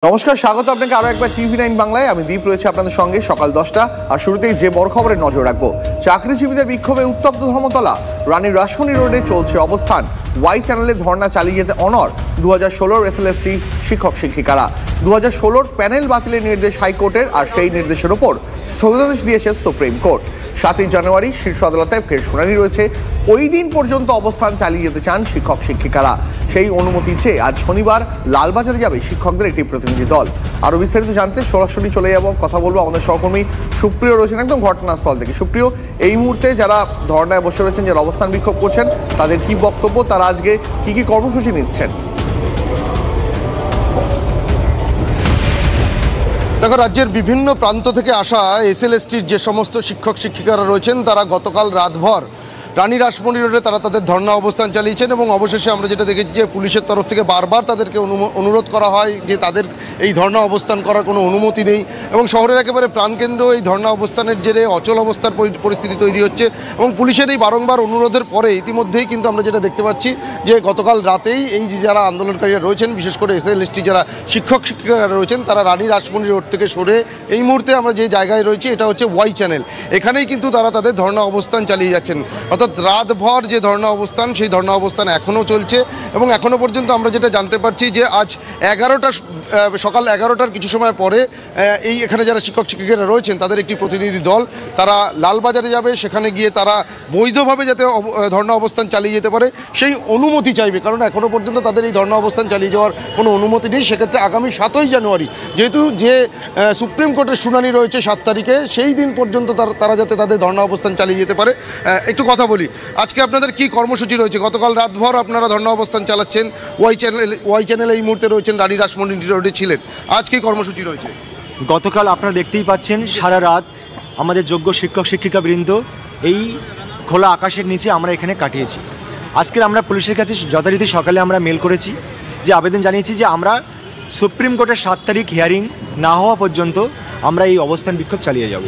নমস্কার, স্বাগত আপনাকে আরো একবার টিভি9 বাংলায়। আমি দীপ রয়েছে আপনাদের সঙ্গে সকাল 10টা। আর শুরুতেই যে বড় খবরে নজর রাখবো, চাকরিজীবীদের বিক্ষোভে উত্তপ্ত ধর্মতলা। রানী রাসমণি রোডে চলছে অবস্থান। ওয়াই চ্যানেলে ধর্ণা চালিয়ে যেতে অনর 2016 এসএলএসটি শিক্ষক শিক্ষিকারা। 2016 প্যানেল বাতিলের নির্দেশ হাইকোর্টের, আর সেই নির্দেশের ওপর স্থগিতাদেশ দিয়েছে সুপ্রিম কোর্ট। 7ই জানুয়ারি শীর্ষ আদালতে ফের শুনানি রয়েছে। ওই দিন পর্যন্ত অবস্থান চালিয়ে যেতে চান শিক্ষক শিক্ষিকারা। সেই অনুমতি চেয়ে আজ শনিবার লালবাজারে যাবে শিক্ষকদের একটি প্রতিনিধি দল। আরো বিস্তারিত জানতে সরাসরি চলে যাব, কথা বলবো আমাদের সহকর্মী সুপ্রিয় রয়েছেন একদম ঘটনাস্থল থেকে। সুপ্রিয়, এই মুহূর্তে যারা ধর্ণায় বসে রয়েছেন, যারা অবস্থান বিক্ষোভ করছেন, তাদের কি বক্তব্য, তারা আজকে কি কি কর্মসূচি নিচ্ছেন? দেখো, রাজ্যের বিভিন্ন প্রান্ত থেকে আসা এসএলএসটির যে সমস্ত শিক্ষক শিক্ষিকারা রয়েছেন, তারা গতকাল রাতভর রানী রাসমণি রোডে তারা তাদের ধর্ণা অবস্থান চালিয়েছেন। এবং অবশেষে আমরা যেটা দেখেছি যে পুলিশের তরফ থেকে বারবার তাদেরকে অনুরোধ করা হয় যে তাদের এই ধর্ণা অবস্থান করার কোনো অনুমতি নেই। এবং শহরের একেবারে প্রাণকেন্দ্র এই ধর্ণা অবস্থানের জেরে অচল অবস্থার পরিস্থিতি তৈরি হচ্ছে। এবং পুলিশের এই বারংবার অনুরোধের পরে ইতিমধ্যেই কিন্তু আমরা যেটা দেখতে পাচ্ছি যে গতকাল রাতেই এই যে যারা আন্দোলনকারীরা রয়েছেন, বিশেষ করে এসএলএসটি যারা শিক্ষক শিক্ষিকারা রয়েছেন, তারা রানী রাসমণি রোড থেকে সরে এই মুহূর্তে আমরা যে জায়গায় রয়েছি, এটা হচ্ছে ওয়াই চ্যানেল, এখানেই কিন্তু তারা তাদের ধর্ণা অবস্থান চালিয়ে যাচ্ছেন। অর্থাৎ রাতভর যে ধর্ণা অবস্থান, সেই ধর্ণা অবস্থান এখনও চলছে। এবং এখনও পর্যন্ত আমরা যেটা জানতে পারছি যে আজ সকাল 11টার কিছু সময় পরে এখানে যারা শিক্ষক শিক্ষিকারা রয়েছেন, তাদের একটি প্রতিনিধি দল তারা লালবাজারে যাবে। সেখানে গিয়ে তারা বৈধভাবে যাতে ধর্ণা অবস্থান চালিয়ে যেতে পারে সেই অনুমতি চাইবে, কারণ এখনও পর্যন্ত তাদের এই ধর্ণা অবস্থান চালিয়ে যাওয়ার কোনো অনুমতি নেই। সেক্ষেত্রে আগামী 7ই জানুয়ারি, যেহেতু যে সুপ্রিম কোর্টের শুনানি রয়েছে 7 তারিখে, সেই দিন পর্যন্ত তারা যাতে তাদের ধর্ণা অবস্থান চালিয়ে যেতে পারে। একটু কথা বলি, আজকে আপনাদের কি কর্মসূচি রয়েছে? গতকাল রাতভর আপনারা ধর্ণা অবস্থান চালাচ্ছেন, ওয়াই চ্যানেল এই মুহূর্তে রয়েছেন, রানী রাসমণি রোডে ছিলেন। আজ কি কর্মসূচি রয়েছে? গতকাল আপনারা দেখতেই পাচ্ছেন, সারা রাত আমাদের যোগ্য শিক্ষক শিক্ষিকা বৃন্দ এই খোলা আকাশের নিচে আমরা এখানে কাটিয়েছি। আজকে আমরা পুলিশের কাছে যথারীতি সকালে আমরা মেল করেছি, যে আবেদন জানিয়েছি যে আমরা সুপ্রিম কোর্টের 7 তারিখ হিয়ারিং না হওয়া পর্যন্ত আমরা এই অবস্থান বিক্ষোভ চালিয়ে যাব।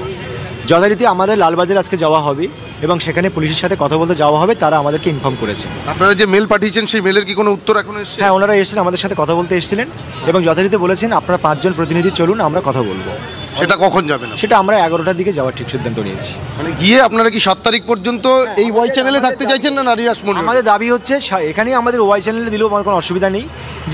যথারীতি আমাদের লালবাজার আজকে যাওয়া হবে এবং সেখানে পুলিশের সাথে কথা বলতে যাওয়া হবে, তারা আমাদেরকে ইনফর্ম করেছে। আপনারা যে মেল পাঠিয়েছেন, সেই মেলের কি কোনো উত্তর এখনো এসেছে? হ্যাঁ, ওনারা এসেছেন, আমাদের সাথে কথা বলতে এসেছিলেন এবং যথারীতি বলেছেন আপনারা 5 জন প্রতিনিধি চলুন, আমরা কথা বলবো। সেটা কখন যাবেন? সেটা আমরা 11টার দিকে যাওয়ার ঠিক সিদ্ধান্ত নিয়েছি। মানে গিয়ে আপনারা কি 7 তারিখ পর্যন্ত এই ওয়াই চ্যানেলে থাকতে চাইছেন না রানী রাসমণি? আমাদের দাবি হচ্ছে এখানেই আমাদের ওয়াই চ্যানেলে দিলেও আমার কোনো অসুবিধা নেই,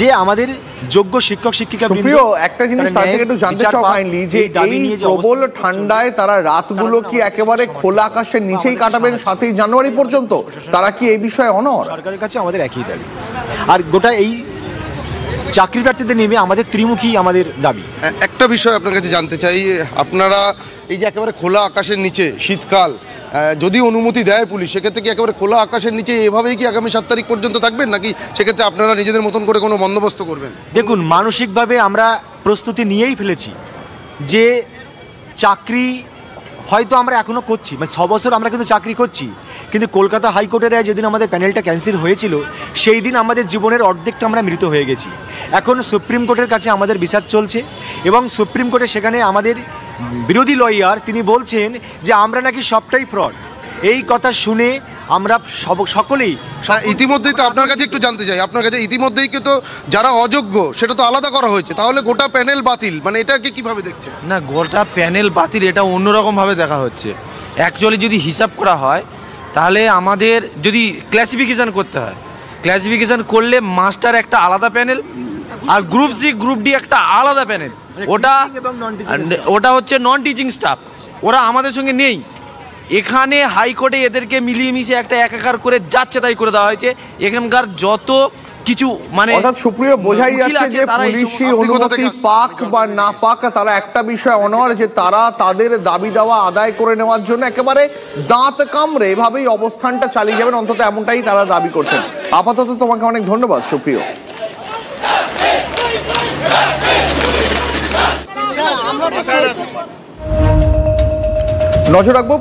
যে আমাদের যোগ্য শিক্ষক শিক্ষিকা প্রিয় একটা জিনিস তার থেকে একটু জানতে চাও কাইন্ডলি, যে এই প্রবল ঠান্ডায় তারা রাতগুলো কি একেবারে খোলা আকাশের নিচেই কাটাবেন 7ই জানুয়ারি পর্যন্ত? তারা কি এই বিষয়ে অনড়? সরকারের কাছে আমাদের একই দাবি, আর গোটা এই চাকরি প্রার্থীদের নেমে আমাদের ত্রিমুখী আমাদের দাবি। একটা বিষয় আপনার কাছে জানতে চাই, আপনারা এই যে একেবারে খোলা আকাশের নিচে, শীতকাল, যদি অনুমতি দেয় পুলিশ, সেক্ষেত্রে কি একেবারে খোলা আকাশের নিচে এভাবেই কি আগামী 7 তারিখ পর্যন্ত থাকবেন, নাকি সেক্ষেত্রে আপনারা নিজেদের মতন করে কোনো বন্দোবস্ত করবেন? দেখুন, মানসিকভাবে আমরা প্রস্তুতি নিয়েই ফেলেছি যে চাকরি হয়তো আমরা এখনও করছি, মানে 6 বছর আমরা কিন্তু চাকরি করছি, কিন্তু কলকাতা হাইকোর্টের যেদিন আমাদের প্যানেলটা ক্যান্সেল হয়েছিল, সেই দিন আমাদের জীবনের অর্ধেকটা আমরা মৃত হয়ে গেছি। এখন সুপ্রিম কোর্টের কাছে আমাদের বিচার চলছে এবং সুপ্রিম কোর্টে সেখানে আমাদের বিরোধী লয়ার তিনি বলছেন যে আমরা নাকি সবটাই ফ্রড। এই কথা শুনে আমরা সকলেই ইতিমধ্যেই তো আপনার কাছে একটু জানতে চাই, আপনার কাছে ইতিমধ্যেই কিন্তু যারা অযোগ্য সেটা তো আলাদা করা হয়েছে, তাহলে গোটা প্যানেল বাতিল, মানে এটাকে কিভাবে দেখছেন? না, গোটা প্যানেল বাতিল এটা অন্যরকমভাবে দেখা হচ্ছে। অ্যাকচুয়ালি যদি হিসাব করা হয়, তাহলে আমাদের যদি ক্লাসিফিকেশান করতে হয়, ক্লাসিফিকেশান করলে মাস্টার একটা আলাদা প্যানেল, আর গ্রুপ সি গ্রুপ ডি একটা আলাদা প্যানেল। ওটা হচ্ছে নন টিচিং স্টাফ, ওরা আমাদের সঙ্গে নেই। এখানে হাইকোর্টে এদেরকে মিলিয়ে মিশিয়ে একটা একাকার করে যাচ্ছে তাই করে দেওয়া হয়েছে। এখানকার যত কিছু মানে সুপ্রিয় বোঝাই যাচ্ছে যে পুলিশি অনুমতি পাক বা না পাক, তারা একটা বিষয় অনড়, যে তারা তাদের দাবি দাওয়া আদায় করে নেওয়ার জন্য একেবারে দাঁত কামড়ে এভাবেই অবস্থানটা চালিয়ে যাবেন, অন্তত এমনটাই তারা দাবি করছেন। আপাতত তোমাকে অনেক ধন্যবাদ সুপ্রিয়। নজর রাখবো।